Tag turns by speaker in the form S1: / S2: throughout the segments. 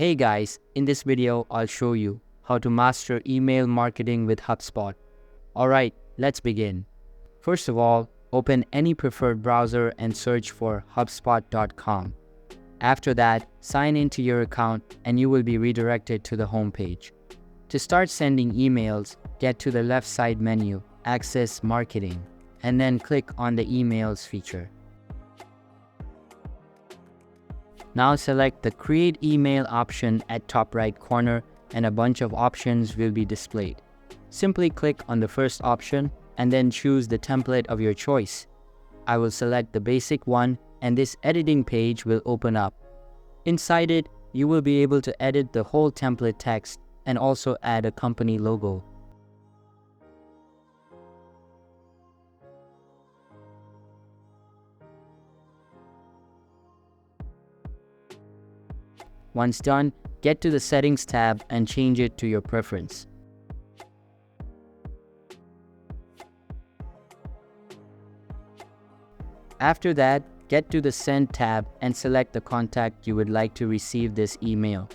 S1: Hey guys, in this video, I'll show you how to master email marketing with HubSpot. Alright, let's begin. First of all, open any preferred browser and search for HubSpot.com. After that, sign into your account and you will be redirected to the home page. To start sending emails, get to the left side menu, Access Marketing, and then click on the Emails feature. Now select the Create Email option at top right corner and a bunch of options will be displayed. Simply click on the first option and then choose the template of your choice. I will select the basic one and this editing page will open up. Inside it, you will be able to edit the whole template text and also add a company logo. Once done, get to the Settings tab and change it to your preference. After that, get to the Send tab and select the contact you would like to receive this email.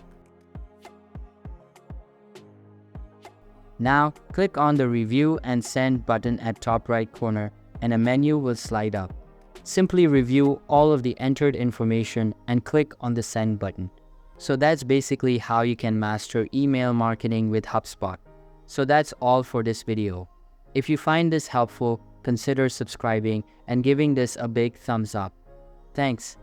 S1: Now, click on the Review and Send button at top right corner and a menu will slide up. Simply review all of the entered information and click on the Send button. So that's basically how you can master email marketing with HubSpot. So that's all for this video. If you find this helpful, consider subscribing and giving this a big thumbs up. Thanks.